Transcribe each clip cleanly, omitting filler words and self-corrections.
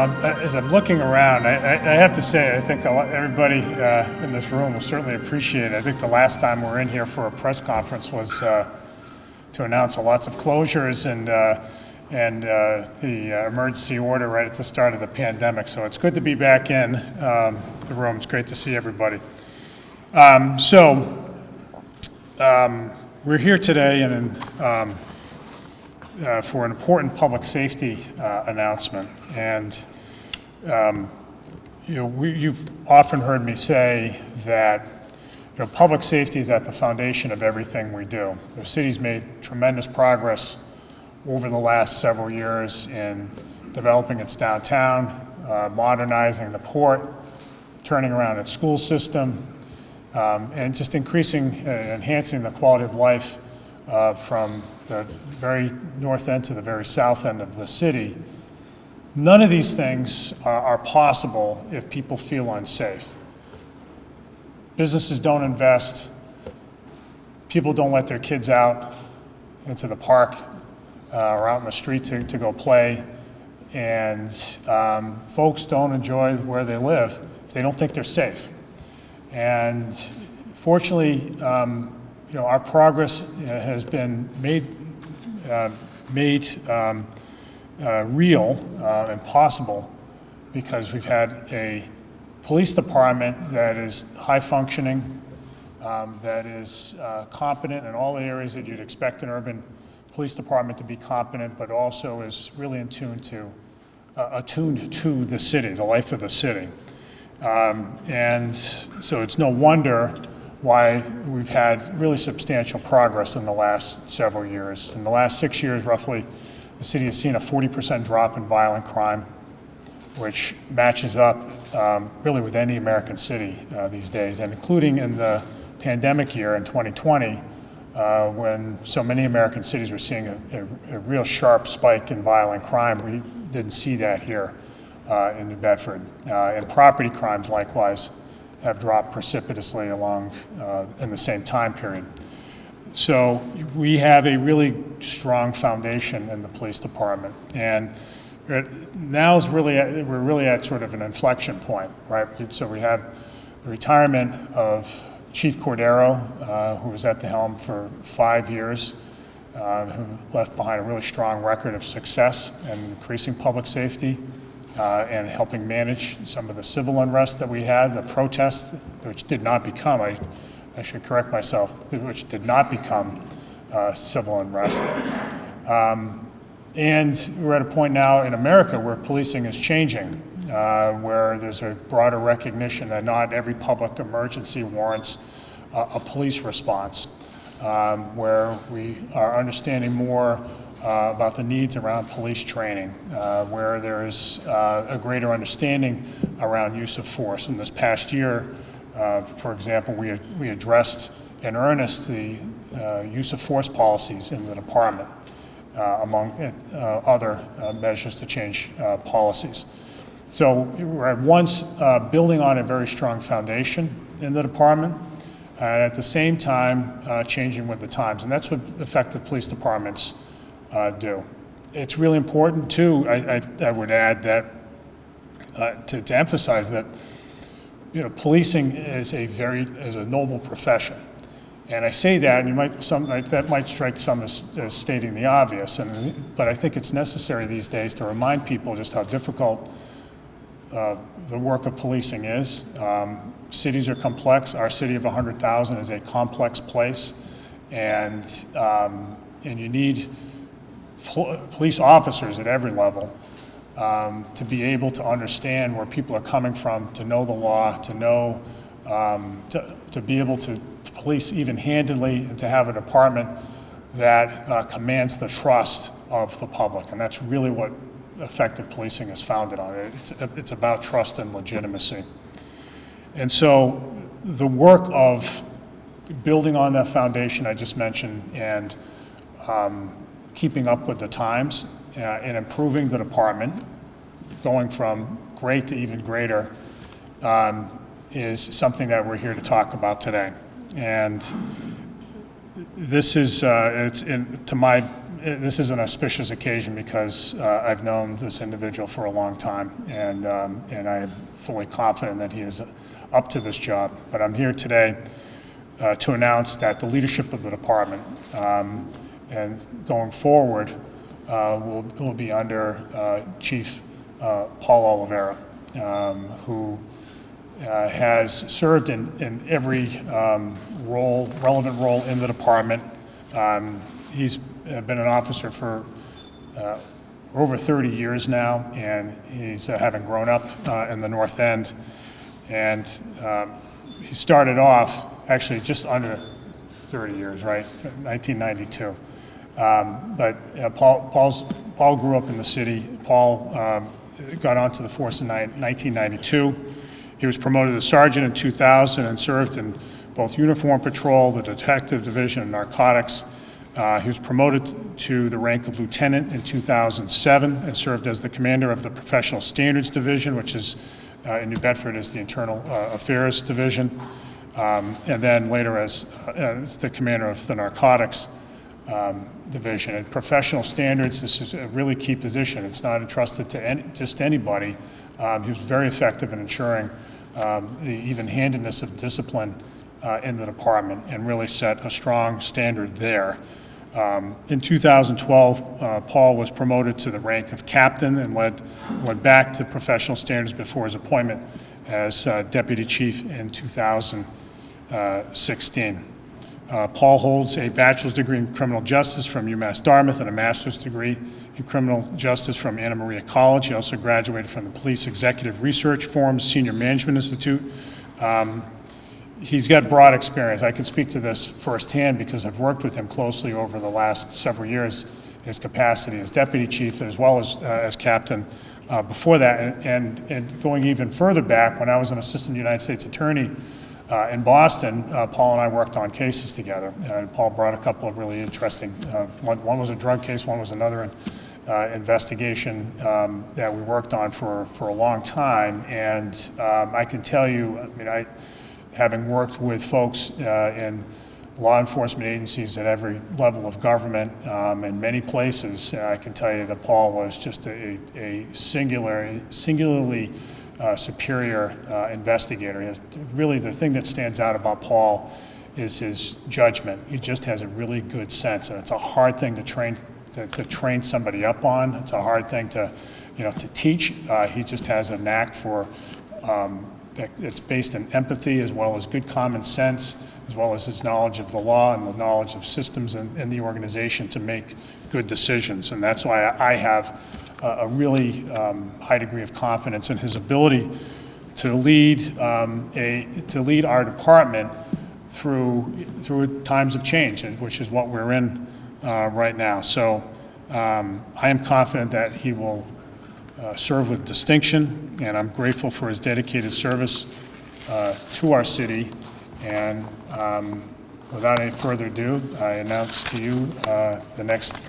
as I'm looking around, I have to say, I think everybody in this room will certainly appreciate it. I think the last time we were in here for a press conference was to announce lots of closures and the emergency order right at the start of the pandemic. So it's good to be back in the room. It's great to see everybody. We're here today for an important public safety announcement. And you've often heard me say that public safety is at the foundation of everything we do. The city's made tremendous progress over the last several years in developing its downtown, modernizing the port, turning around its school system, and just enhancing the quality of life from the very north end to the very south end of the city. None of these things are possible if people feel unsafe. Businesses don't invest, people don't let their kids out into the park or out in the street to go play, and folks don't enjoy where they live if they don't think they're safe. And fortunately, our progress has been made real and possible because we've had a police department that is high functioning, that is competent in all the areas that you'd expect an urban police department to be competent, but also is really attuned to the city, the life of the city. And so it's no wonder why we've had really substantial progress in the last several years. In the last 6 years, roughly, the city has seen a 40% drop in violent crime, which matches up really with any American city these days, and including in the pandemic year in 2020, when so many American cities were seeing a real sharp spike in violent crime. We didn't see that here in New Bedford. And property crimes, likewise, have dropped precipitously along in the same time period. So we have a really strong foundation in the police department, and we're really at sort of an inflection point, right? So we have the retirement of Chief Cordero, who was at the helm for 5 years, who left behind a really strong record of success in increasing public safety and helping manage some of the civil unrest that we had, the protests, which did not become, I should correct myself, which did not become civil unrest. And we're at a point now in America where policing is changing, where there's a broader recognition that not every public emergency warrants a police response, where we are understanding more about the needs around police training, where there's a greater understanding around use of force. In this past year, for example, we addressed in earnest the use of force policies in the department, among other measures to change policies. So we're at once building on a very strong foundation in the department, and at the same time changing with the times. And that's what effective police departments do. It's really important too, I would add, that to emphasize that policing is a noble profession. And I say that, and that might strike some as stating the obvious, but I think it's necessary these days to remind people just how difficult the work of policing is. Cities are complex. Our city of 100,000 is a complex place, and you need police officers at every level to be able to understand where people are coming from, to know the law, to know, to be able to police even-handedly, and to have a department that commands the trust of the public. And that's really what effective policing is founded on. It's about trust and legitimacy. And so the work of building on that foundation I just mentioned and keeping up with the times and improving the department, going from great to even greater, is something that we're here to talk about today. And this is, to my this is an auspicious occasion because I've known this individual for a long time, and I am fully confident that he is up to this job. But I'm here today to announce that the leadership of the department and going forward will be under Chief Paul Oliveira, who has served in every relevant role in the department. He's been an officer for over 30 years now, and he's having grown up in the North End. And he started off actually just under 30 years, right? 1992. But Paul grew up in the city. Paul got onto the force in 1992. He was promoted to sergeant in 2000 and served in both uniform patrol, the detective division, and narcotics. He was promoted to the rank of lieutenant in 2007 and served as the commander of the professional standards division, which is in New Bedford is the internal affairs division, and then later as the commander of the narcotics division. And professional standards, this is a really key position. It's not entrusted to just anybody. He was very effective in ensuring the even-handedness of discipline in the department and really set a strong standard there. In 2012, Paul was promoted to the rank of captain and went back to professional standards before his appointment as deputy chief in 2016. Paul holds a bachelor's degree in criminal justice from UMass Dartmouth and a master's degree in criminal justice from Anna Maria College. He also graduated from the Police Executive Research Forum's Senior Management Institute. He's got broad experience. I can speak to this firsthand because I've worked with him closely over the last several years in his capacity as deputy chief as well as captain before that. And going even further back, when I was an assistant United States attorney in Boston, Paul and I worked on cases together. And Paul brought a couple of really interesting, one was a drug case, one was another investigation that we worked on for a long time. And I can tell you, having worked with folks in law enforcement agencies at every level of government in many places, I can tell you that Paul was just a singularly superior investigator. Really, the thing that stands out about Paul is his judgment. He just has a really good sense, and it's a hard thing to train somebody up on. It's a hard thing to teach. He just has a knack for. It's based in empathy as well as good common sense, as well as his knowledge of the law and the knowledge of systems in the organization to make good decisions. And that's why I have a really high degree of confidence in his ability to lead our department through times of change, which is what we're in right now. So I am confident that he will serve with distinction, and I'm grateful for his dedicated service to our city. And without any further ado, I announce to you the next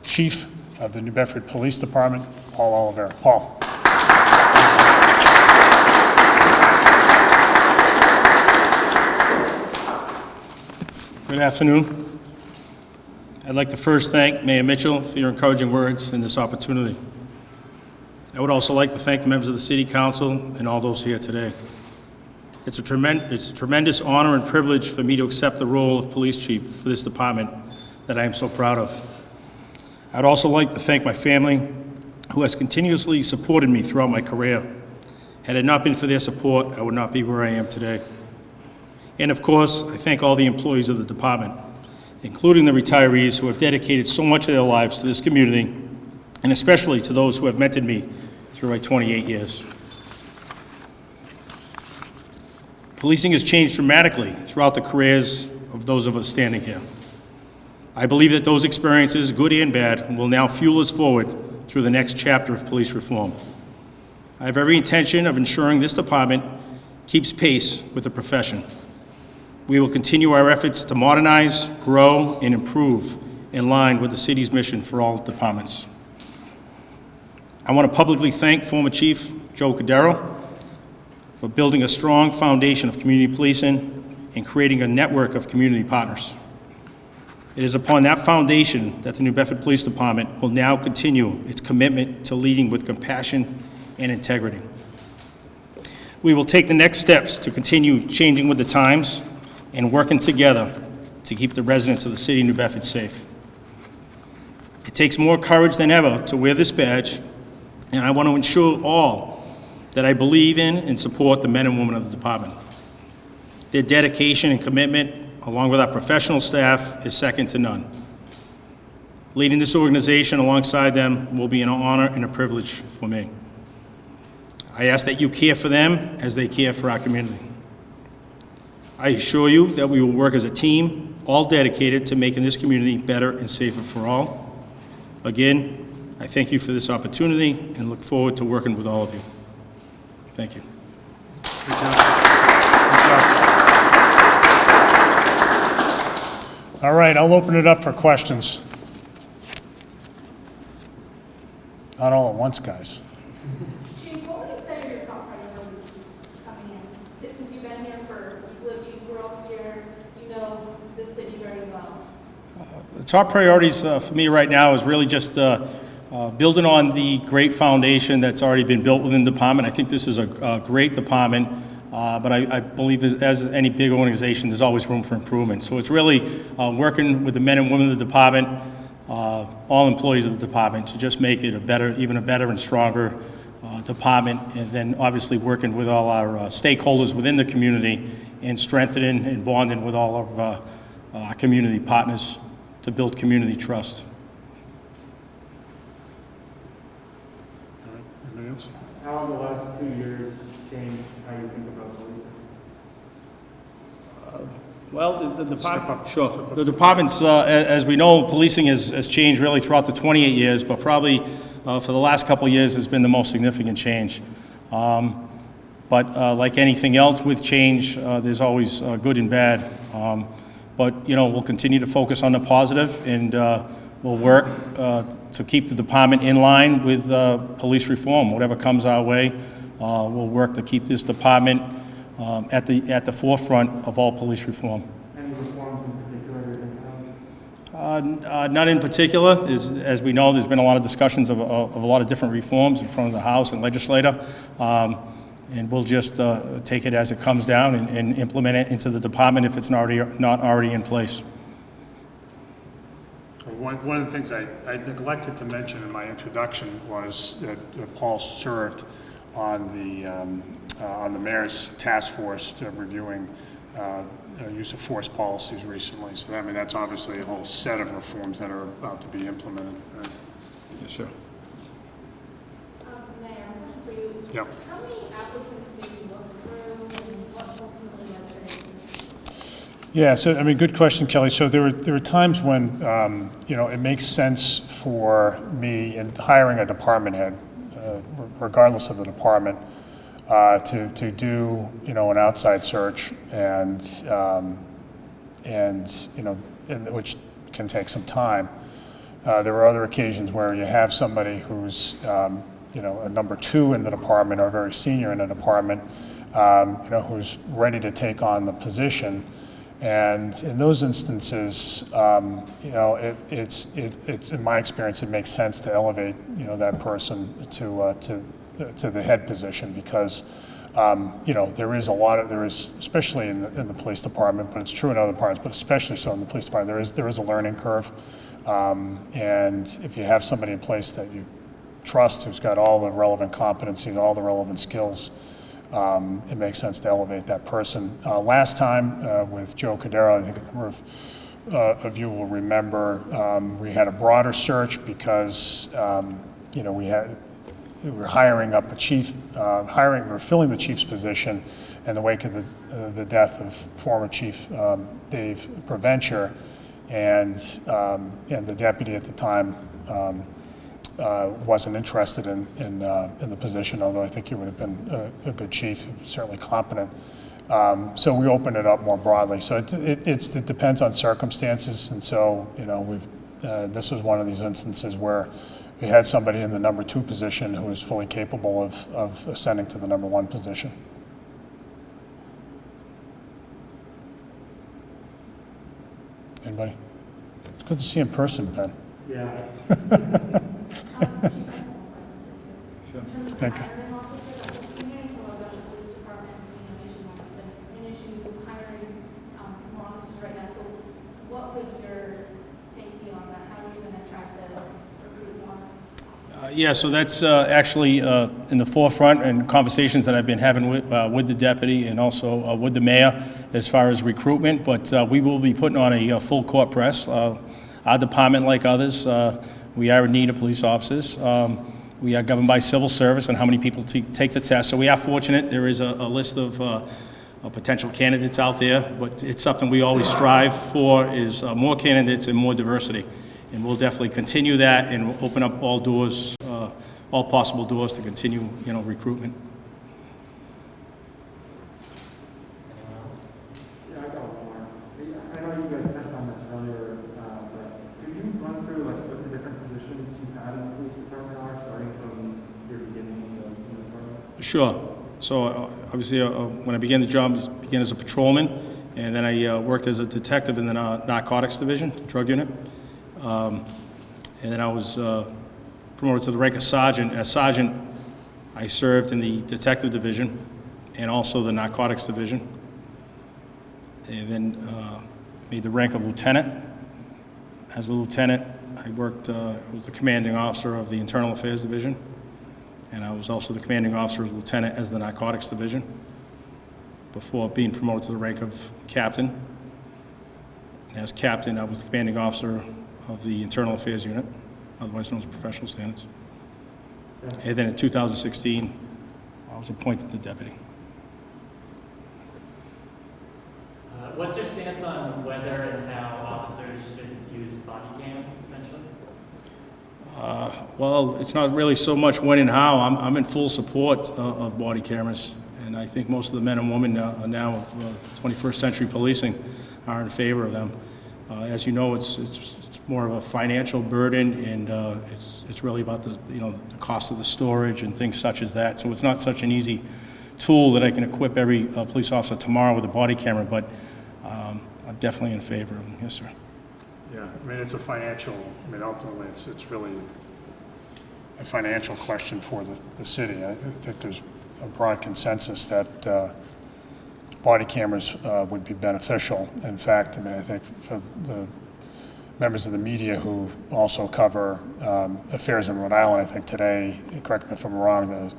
chief of the New Bedford Police Department, Paul Oliveira. Paul. Good afternoon. I'd like to first thank Mayor Mitchell for your encouraging words and this opportunity. I would also like to thank the members of the City Council and all those here today. It's a tremendous honor and privilege for me to accept the role of police chief for this department that I am so proud of. I'd also like to thank my family, who has continuously supported me throughout my career. Had it not been for their support, I would not be where I am today. And of course, I thank all the employees of the department, including the retirees who have dedicated so much of their lives to this community, and especially to those who have mentored me through my 28 years. Policing has changed dramatically throughout the careers of those of us standing here. I believe that those experiences, good and bad, will now fuel us forward through the next chapter of police reform. I have every intention of ensuring this department keeps pace with the profession. We will continue our efforts to modernize, grow, and improve in line with the city's mission for all departments. I want to publicly thank former Chief Joe Cordero for building a strong foundation of community policing and creating a network of community partners. It is upon that foundation that the New Bedford Police Department will now continue its commitment to leading with compassion and integrity. We will take the next steps to continue changing with the times and working together to keep the residents of the city of New Bedford safe. It takes more courage than ever to wear this badge, and I want to ensure all that I believe in and support the men and women of the department. Their dedication and commitment, along with our professional staff, is second to none. Leading this organization alongside them will be an honor and a privilege for me. I ask that you care for them as they care for our community. I assure you that we will work as a team, all dedicated to making this community better and safer for all. Again, I thank you for this opportunity and look forward to working with all of you. Thank you. Good job. Good job. All right, I'll open it up for questions. Not all at once, guys. Chief, what would you say are your top priorities coming in? Since you've been here you grew up here, you know the city very well. The top priorities for me right now is really just building on the great foundation that's already been built within the department. I think this is a great department, but I believe that as any big organization, there's always room for improvement. So it's really working with the men and women of the department, all employees of the department, to just make it even a better and stronger department, and then obviously working with all our stakeholders within the community and strengthening and bonding with all of our community partners to build community trust. All right, anybody else? How have the last 2 years changed how you think about policing? Well, the Step department, up. sure. The department's, as we know, policing has changed really throughout the 28 years, but probably for the last couple of years has been the most significant change. But like anything else with change, there's always good and bad. But, we'll continue to focus on the positive, and we'll work to keep the department in line with police reform. Whatever comes our way, we'll work to keep this department at the forefront of all police reform. Any reforms in particular you're thinking of? Not in particular. As we know, there's been a lot of discussions of a lot of different reforms in front of the House and legislature. And we'll just take it as it comes down and implement it into the department if it's not already in place. One of the things I neglected to mention in my introduction was that Paul served on the mayor's task force reviewing use of force policies recently. So I mean, that's obviously a whole set of reforms that are about to be implemented. Right? Yes, sir. Mayor, I'm question for you. Yep. How many applicants do you look through and what ultimately led to it? Yeah, so I mean, good question, Kelly. So there were times when it makes sense for me in hiring a department head, regardless of the department, to do an outside search and which can take some time. There were other occasions where you have somebody who's a number two in the department or very senior in the department, who's ready to take on the position. And in those instances, it's in my experience, it makes sense to elevate that person to the head position because there is especially in the police department, but it's true in other departments, but especially so in the police department, there is a learning curve, and if you have somebody in place that you trust, who's got all the relevant competency, all the relevant skills, it makes sense to elevate that person. Last time with Joe Cadero, I think a number of you will remember, we had a broader search because we were hiring up a chief, we were filling the chief's position in the wake of the death of former Chief Dave Preventure, and the deputy at the time wasn't interested in the position, although I think he would have been a good chief, certainly competent. So we opened it up more broadly. So it depends on circumstances, and so this was one of these instances where we had somebody in the number two position who was fully capable of ascending to the number one position. Anybody? Good to see you in person, Ben. Yeah. Thank you. Hiring officer, I'm continuing from about the police departments, nationwide, an issue hiring more officers right now. So what would your take be on that? How are you going to try to recruit more? Yeah, so that's actually in the forefront and conversations that I've been having with the deputy and also with the mayor as far as recruitment, but we will be putting on a full court press. Our department, like others, we are in need of police officers. We are governed by civil service and how many people take the test, so we are fortunate. There is a list of potential candidates out there, but it's something we always strive for is more candidates and more diversity. And we'll definitely continue that and we'll open up all doors, all possible doors to continue, recruitment. Yeah, I got one more. I know you guys touched on this earlier, but could you run through like what the different positions you've had in the police department are, starting from your beginning in the department? Sure. So obviously, when I began the job, I began as a patrolman, and then I worked as a detective in the narcotics division, the drug unit. And then I was promoted to the rank of sergeant. As sergeant, I served in the detective division and also the narcotics division. And then made the rank of lieutenant. As a lieutenant, I worked, I was the commanding officer of the internal affairs division. And I was also the commanding officer as lieutenant as the narcotics division before being promoted to the rank of captain. And as captain, I was the commanding officer of the internal affairs unit, otherwise known as professional standards. And then in 2016, I was appointed to deputy. What's your stance on whether and how officers should use body cams potentially? Well, it's not really so much when and how. I'm in full support of body cameras, and I think most of the men and women now of 21st century policing are in favor of them. As you know, it's more of a financial burden, and it's really about the the cost of the storage and things such as that. So it's not such an easy tool that I can equip every police officer tomorrow with a body camera, but I'm definitely in favor of them. Yes, sir. Yeah, I mean, it's a financial, ultimately, it's really a financial question for the city. I think there's a broad consensus that body cameras would be beneficial. In fact, I think for the members of the media who also cover affairs in Rhode Island, I think today, correct me if I'm wrong, the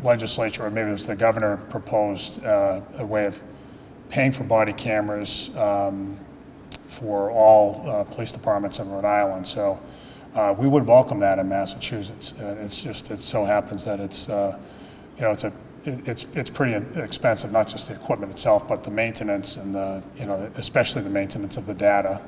legislature, or maybe it was the governor, proposed a way of paying for body cameras for all police departments in Rhode Island. So we would welcome that in Massachusetts. It's just, it so happens that it's it's pretty expensive, not just the equipment itself, but the maintenance and the, especially the maintenance of the data.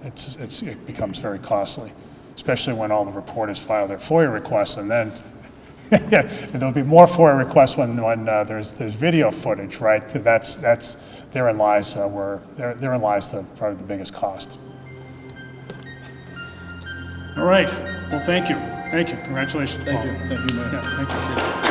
It becomes very costly, especially when all the reporters file their FOIA requests, and then yeah, there'll be more FOIA requests when there's video footage, right? Therein lies therein lies probably the biggest cost. All right. Well, thank you. Congratulations, Paul. Thank you, man. Yeah, thank you.